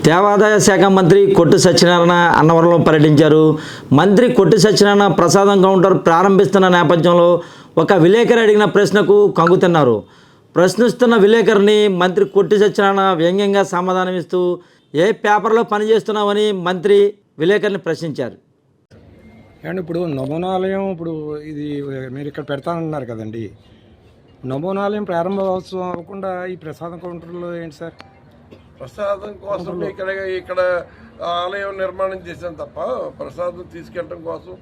దేవాదాయ శాఖ మంత్రి కొట్టు సత్యనారాయణ అన్నవరంలో పర్యటించారు. మంత్రి కొట్టు సత్యనారాయణ ప్రసాదం కౌంటర్ ప్రారంభిస్తున్న నేపథ్యంలో ఒక విలేకరి అడిగిన ప్రశ్నకు కంగుతిన్నారు. ప్రశ్నిస్తున్న విలేకరిని మంత్రి కొట్టు సత్యనారాయణ వ్యంగ్యంగా సమాధానమిస్తూ ఏ పేపర్లో పనిచేస్తున్నామని మంత్రి విలేకరిని ప్రశ్నించారు. అండ్ ఇప్పుడు నమూనాలయం ఇది మీరు ఇక్కడ పెడతానన్నారు కదండి, నమూనాలయం ప్రారంభోత్సవం అవ్వకుండా ఈ ప్రసాదం కౌంటర్లో ఏంటి సార్? ప్రసాదం కోసం ఇక్కడ ఆలయం నిర్మాణం చేశాను తప్ప ప్రసాదం తీసుకెళ్ళడం కోసం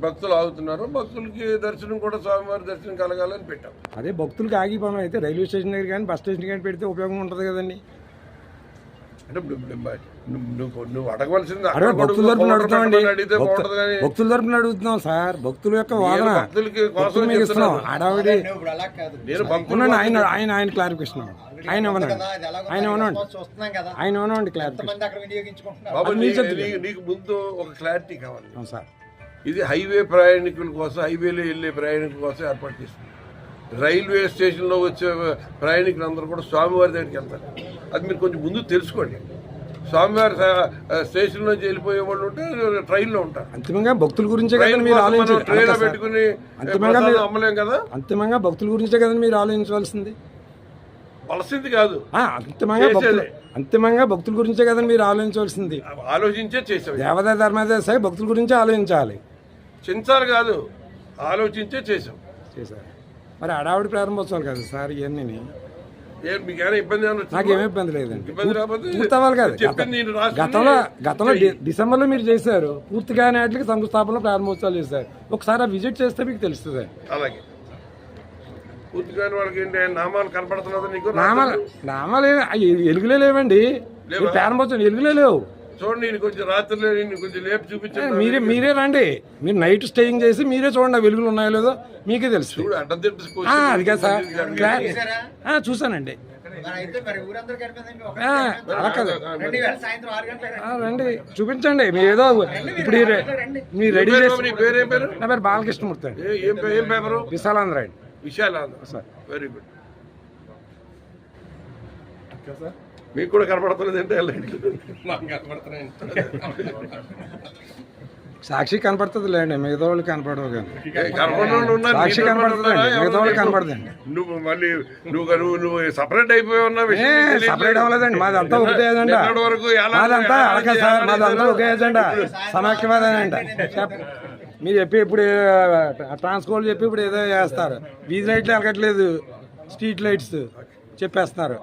భక్తులు ఆగుతున్నారు. భక్తులకి దర్శనం కూడా స్వామివారి దర్శనం కలగాలని పెట్టాం. అదే భక్తులకి ఆగిపోవడం అయితే రైల్వే స్టేషన్ దగ్గర కానీ బస్ స్టేషన్ కానీ పెడితే ఉపయోగం ఉంటుంది కదండి. అంటే నువ్వు అడగవలసింది భక్తుల తరపున అడుగుతామండి, భక్తుల తరపున అడుగుతున్నాం సార్. భక్తుల యొక్క వాదన భక్తులకి ఇస్తున్నాం. హడావిడి ఆయన క్లారిఫికేషన్ ఆయన ఇవ్వనండి క్లారిఫికేషన్. నీకు ముందు ఒక క్లారిటీ కావాలి సార్. ఇది హైవే ప్రయాణికుల కోసం, హైవేలో వెళ్ళే ప్రయాణికుల కోసం ఏర్పాటు చేస్తుంది. రైల్వే స్టేషన్లో వచ్చే ప్రయాణికులందరూ కూడా స్వామివారి దగ్గరికి వెళ్తారు. అది మీరు కొంచెం ముందు తెలుసుకోండి. స్వామివారి స్టేషన్ నుంచి వెళ్ళిపోయే వాళ్ళు ఉంటే ట్రైన్లో ఉంటారు. అంతిమంగా భక్తుల గురించే కదా మీరు ఆలోచించాలి. ట్రైన్లో పెట్టుకుని అమ్మలేం కదా. అంతిమంగా భక్తుల గురించే కదా మీరు ఆలోచించవలసింది, వలసింది కాదు. అంతిమంగా భక్తుల గురించే కదా మీరు ఆలోచించవలసింది. ఆలోచించే చేసాం. దేవాదాయ ధర్మాదాయ శాఖ భక్తుల గురించే ఆలోచించాలి, చించాలి కాదు, ఆలోచించే చేసాం. మరి హడావిడి ప్రారంభోత్సవాలు కదా సార్ ఇవన్నీ. నాకేమీ ఇబ్బంది లేదండి, పూర్తి అవ్వాలి కదా. గతంలో డిసెంబర్లో మీరు చేశారు, పూర్తిగా వాటికి శంకుస్థాపనలో ప్రారంభోత్సవాలు చేశారు. ఒకసారి విజిట్ చేస్తే మీకు తెలుస్తుంది. అలాగే పూర్తిగా వాళ్ళకి నామాలు కనపడుతున్నది. నీకు నామాలు ఎలుగులే లేవండి, ప్రారంభోత్సవం ఎలుగులే లేవు. చూడండి, నేను కొంచెం రాత్రిలో కొంచెం లేపు చూపించాను. మీరే రండి, మీరు నైట్ స్టేయింగ్ చేసి మీరే చూడండి వెలుగులు ఉన్నాయో లేదో మీకే తెలుసు. అది కదా సార్, చూసానండి. రండి చూపించండి. మీరు ఏదో ఇప్పుడు మీరు రెడీ చేసి. నా పేరు బాలకృష్ణమూర్తి అండి. ఏం పేపరు? విశాలాంధ్ర అండి. విశాలాంధ్ర సార్. Very good. మీకు కూడా కనపడుతున్నది సాక్షి కనపడుతుంది లేండి, మిగతా వాళ్ళు కనపడవు. కానీ సాక్షి కనపడుతుంది, మిగతా వాళ్ళు కనపడదండి. నువ్వు మళ్ళీ నువ్వు సపరేట్ అయిపోయి సపరేట్ అవ్వలేదండి. మాదంతా ఒకే ఎజెండా. మాదంతా అడగ సార్, మాదంతా ఒకే ఎజెండా, సమాఖ్యవాదండి. మీరు చెప్పి ఇప్పుడు ట్రాన్స్పోర్ట్ చెప్పి ఇప్పుడు ఏదో చేస్తారు. వీధి లైట్లు ఎలగట్లేదు, స్ట్రీట్ లైట్స్ చెప్పేస్తున్నారు.